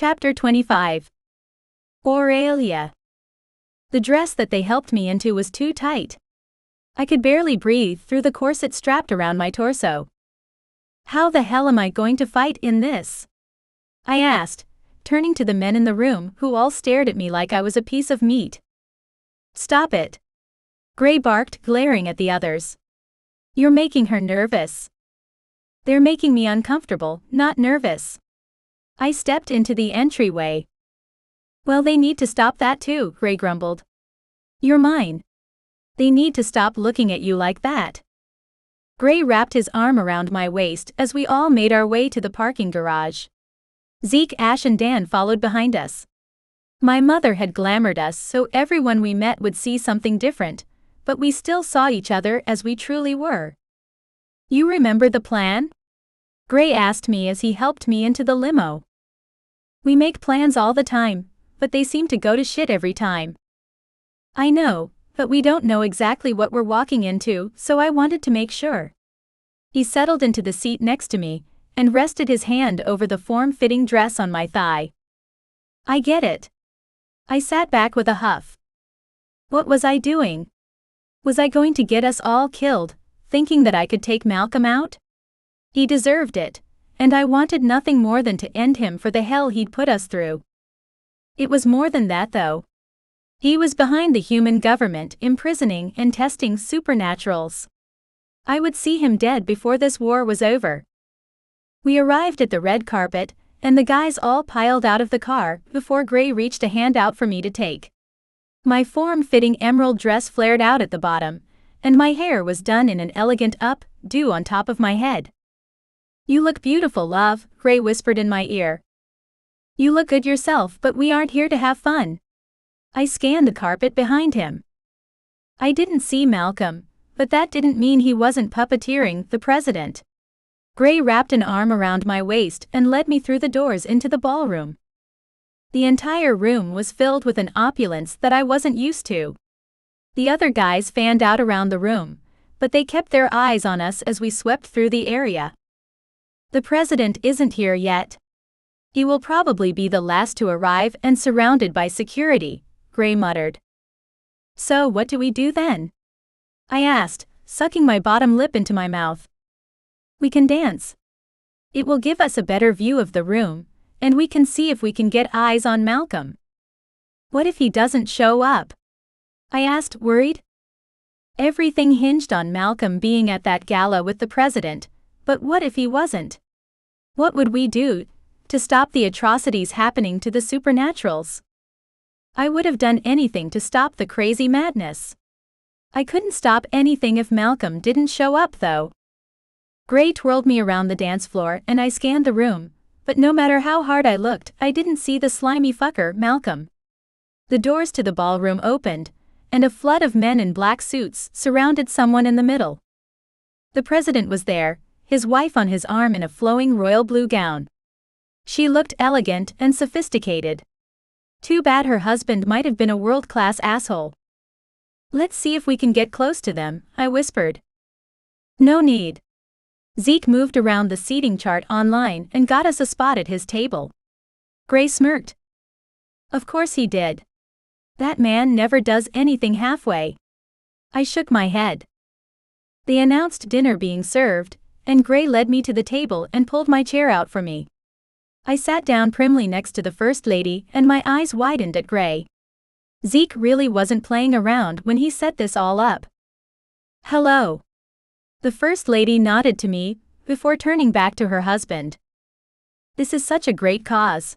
Chapter 25. Aurelia. The dress that they helped me into was too tight. I could barely breathe through the corset strapped around my torso. How the hell am I going to fight in this? I asked, turning to the men in the room who all stared at me like I was a piece of meat. Stop it. Gray barked, glaring at the others. You're making her nervous. They're making me uncomfortable, not nervous. I stepped into the entryway. Well, they need to stop that too, Gray grumbled. You're mine. They need to stop looking at you like that. Gray wrapped his arm around my waist as we all made our way to the parking garage. Zeke, Ash and Dan followed behind us. My mother had glamored us so everyone we met would see something different, but we still saw each other as we truly were. You remember the plan? Gray asked me as he helped me into the limo. We make plans all the time, but they seem to go to shit every time. I know, but we don't know exactly what we're walking into, so I wanted to make sure. He settled into the seat next to me and rested his hand over the form-fitting dress on my thigh. I get it. I sat back with a huff. What was I doing? Was I going to get us all killed, thinking that I could take Malcolm out? He deserved it, and I wanted nothing more than to end him for the hell he'd put us through. It was more than that though. He was behind the human government imprisoning and testing supernaturals. I would see him dead before this war was over. We arrived at the red carpet, and the guys all piled out of the car before Gray reached a hand out for me to take. My form-fitting emerald dress flared out at the bottom, and my hair was done in an elegant up-do on top of my head. You look beautiful, love, Gray whispered in my ear. You look good yourself, but we aren't here to have fun. I scanned the carpet behind him. I didn't see Malcolm, but that didn't mean he wasn't puppeteering the president. Gray wrapped an arm around my waist and led me through the doors into the ballroom. The entire room was filled with an opulence that I wasn't used to. The other guys fanned out around the room, but they kept their eyes on us as we swept through the area. The president isn't here yet. He will probably be the last to arrive and surrounded by security, Gray muttered. So what do we do then? I asked, sucking my bottom lip into my mouth. We can dance. It will give us a better view of the room, and we can see if we can get eyes on Malcolm. What if he doesn't show up? I asked, worried. Everything hinged on Malcolm being at that gala with the president, but what if he wasn't? What would we do to stop the atrocities happening to the supernaturals? I would have done anything to stop the crazy madness. I couldn't stop anything if Malcolm didn't show up though. Gray twirled me around the dance floor and I scanned the room, but no matter how hard I looked, I didn't see the slimy fucker, Malcolm. The doors to the ballroom opened, and a flood of men in black suits surrounded someone in the middle. The president was there, his wife on his arm in a flowing royal blue gown. She looked elegant and sophisticated. Too bad her husband might have been a world-class asshole. Let's see if we can get close to them, I whispered. No need. Zeke moved around the seating chart online and got us a spot at his table. Gray smirked. Of course he did. That man never does anything halfway. I shook my head. They announced dinner being served, and Gray led me to the table and pulled my chair out for me. I sat down primly next to the First Lady and my eyes widened at Gray. Zeke really wasn't playing around when he set this all up. Hello. The First Lady nodded to me before turning back to her husband. This is such a great cause.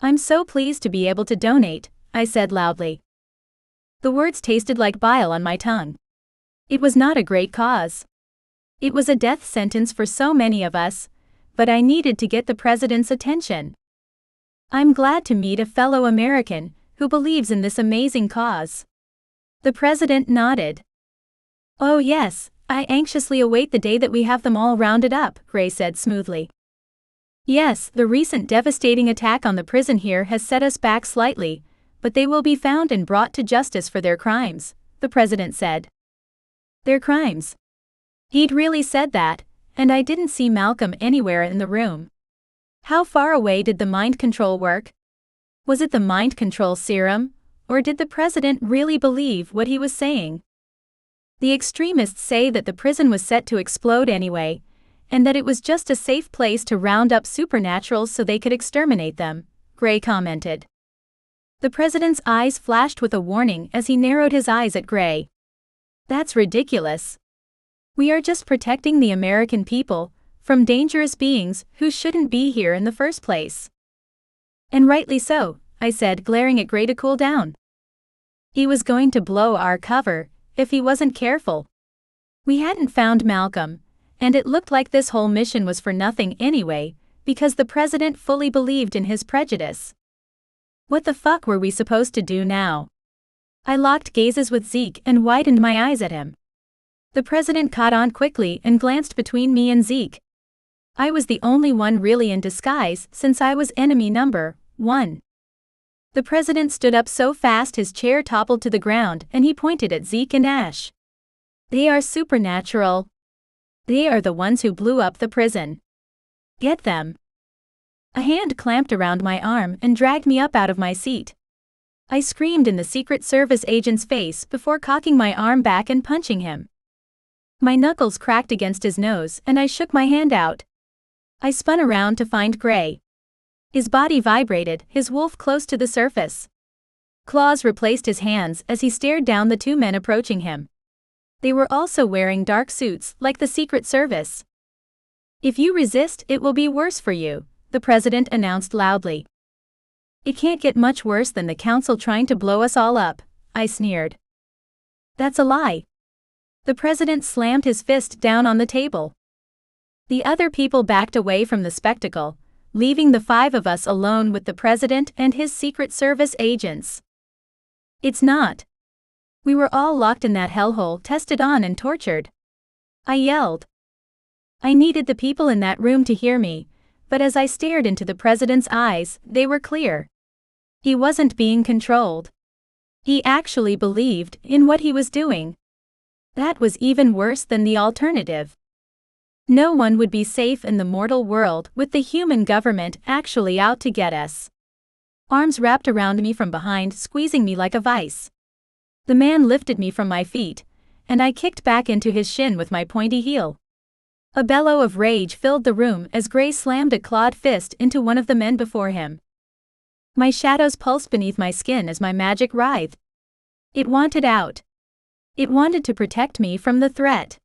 I'm so pleased to be able to donate, I said loudly. The words tasted like bile on my tongue. It was not a great cause. It was a death sentence for so many of us, but I needed to get the president's attention. I'm glad to meet a fellow American who believes in this amazing cause. The president nodded. Oh yes, I anxiously await the day that we have them all rounded up, Gray said smoothly. Yes, the recent devastating attack on the prison here has set us back slightly, but they will be found and brought to justice for their crimes, the president said. Their crimes. He'd really said that, and I didn't see Malcolm anywhere in the room. How far away did the mind control work? Was it the mind control serum, or did the president really believe what he was saying? The extremists say that the prison was set to explode anyway, and that it was just a safe place to round up supernaturals so they could exterminate them, Gray commented. The president's eyes flashed with a warning as he narrowed his eyes at Gray. That's ridiculous. We are just protecting the American people from dangerous beings who shouldn't be here in the first place. And rightly so, I said, glaring at Gray to cool down. He was going to blow our cover if he wasn't careful. We hadn't found Malcolm, and it looked like this whole mission was for nothing anyway, because the president fully believed in his prejudice. What the fuck were we supposed to do now? I locked gazes with Zeke and widened my eyes at him. The president caught on quickly and glanced between me and Zeke. I was the only one really in disguise since I was enemy number 1. The president stood up so fast his chair toppled to the ground and he pointed at Zeke and Ash. They are supernatural. They are the ones who blew up the prison. Get them. A hand clamped around my arm and dragged me up out of my seat. I screamed in the Secret Service agent's face before cocking my arm back and punching him. My knuckles cracked against his nose and I shook my hand out. I spun around to find Gray. His body vibrated, his wolf close to the surface. Claws replaced his hands as he stared down the two men approaching him. They were also wearing dark suits like the Secret Service. If you resist, it will be worse for you, the president announced loudly. It can't get much worse than the council trying to blow us all up, I sneered. That's a lie. The president slammed his fist down on the table. The other people backed away from the spectacle, leaving the 5 of us alone with the president and his Secret Service agents. It's not. We were all locked in that hellhole, tested on and tortured. I yelled. I needed the people in that room to hear me, but as I stared into the president's eyes, they were clear. He wasn't being controlled. He actually believed in what he was doing. That was even worse than the alternative. No one would be safe in the mortal world with the human government actually out to get us. Arms wrapped around me from behind, squeezing me like a vice. The man lifted me from my feet, and I kicked back into his shin with my pointy heel. A bellow of rage filled the room as Gray slammed a clawed fist into one of the men before him. My shadows pulsed beneath my skin as my magic writhed. It wanted out. It wanted to protect me from the threat.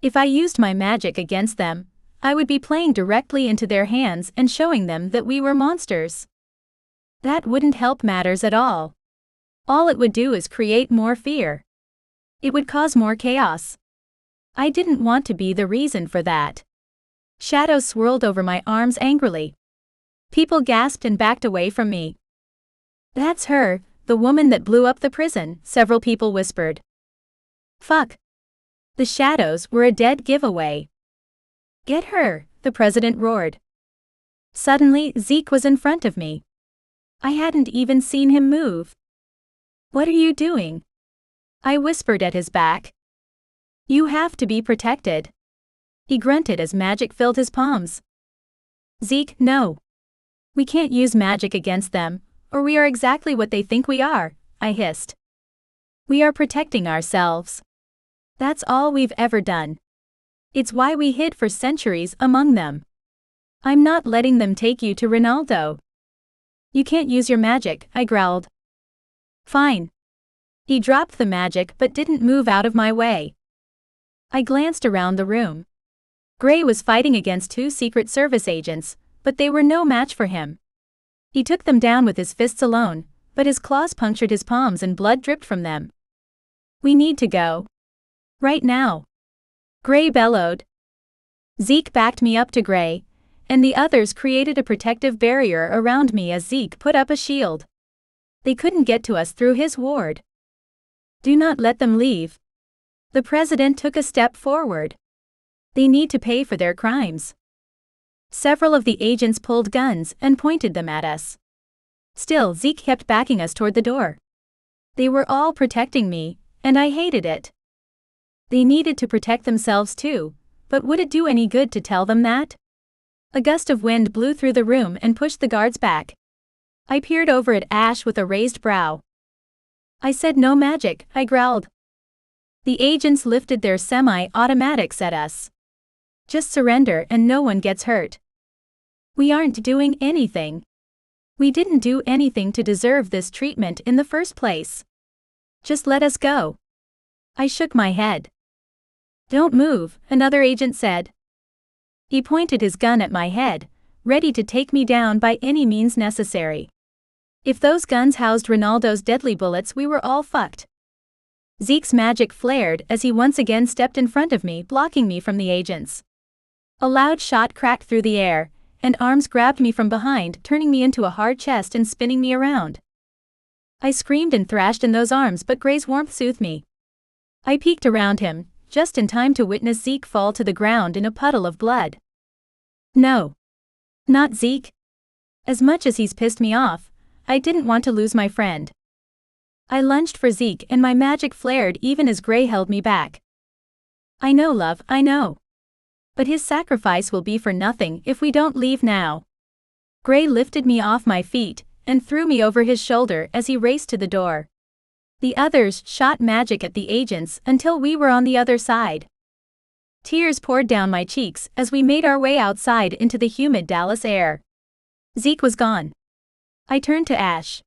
If I used my magic against them, I would be playing directly into their hands and showing them that we were monsters. That wouldn't help matters at all. All it would do is create more fear. It would cause more chaos. I didn't want to be the reason for that. Shadows swirled over my arms angrily. People gasped and backed away from me. That's her, the woman that blew up the prison, several people whispered. Fuck. The shadows were a dead giveaway. Get her, the president roared. Suddenly, Zeke was in front of me. I hadn't even seen him move. What are you doing? I whispered at his back. You have to be protected. He grunted as magic filled his palms. Zeke, no. We can't use magic against them, or we are exactly what they think we are, I hissed. We are protecting ourselves. That's all we've ever done. It's why we hid for centuries among them. I'm not letting them take you to Ronaldo. You can't use your magic, I growled. Fine. He dropped the magic but didn't move out of my way. I glanced around the room. Gray was fighting against 2 Secret Service agents, but they were no match for him. He took them down with his fists alone, but his claws punctured his palms and blood dripped from them. We need to go. Right now. Gray bellowed. Zeke backed me up to Gray, and the others created a protective barrier around me as Zeke put up a shield. They couldn't get to us through his ward. Do not let them leave. The president took a step forward. They need to pay for their crimes. Several of the agents pulled guns and pointed them at us. Still, Zeke kept backing us toward the door. They were all protecting me, and I hated it. They needed to protect themselves too, but would it do any good to tell them that? A gust of wind blew through the room and pushed the guards back. I peered over at Ash with a raised brow. I said no magic, I growled. The agents lifted their semi-automatics at us. Just surrender and no one gets hurt. We aren't doing anything. We didn't do anything to deserve this treatment in the first place. Just let us go. I shook my head. Don't move, another agent said. He pointed his gun at my head, ready to take me down by any means necessary. If those guns housed Ronaldo's deadly bullets, we were all fucked. Zeke's magic flared as he once again stepped in front of me, blocking me from the agents. A loud shot cracked through the air, and arms grabbed me from behind, turning me into a hard chest and spinning me around. I screamed and thrashed in those arms, but Gray's warmth soothed me. I peeked around him, just in time to witness Zeke fall to the ground in a puddle of blood. No. Not Zeke. As much as he's pissed me off, I didn't want to lose my friend. I lunged for Zeke and my magic flared even as Gray held me back. I know, love, I know. But his sacrifice will be for nothing if we don't leave now. Gray lifted me off my feet and threw me over his shoulder as he raced to the door. The others shot magic at the agents until we were on the other side. Tears poured down my cheeks as we made our way outside into the humid Dallas air. Zeke was gone. I turned to Ash.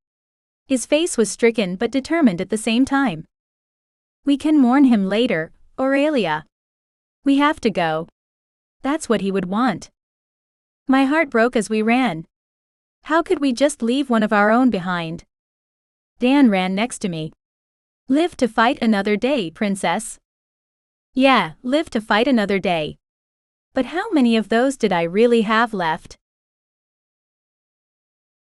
His face was stricken but determined at the same time. We can mourn him later, Aurelia. We have to go. That's what he would want. My heart broke as we ran. How could we just leave one of our own behind? Dan ran next to me. Live to fight another day, princess. Yeah, live to fight another day. But how many of those did I really have left?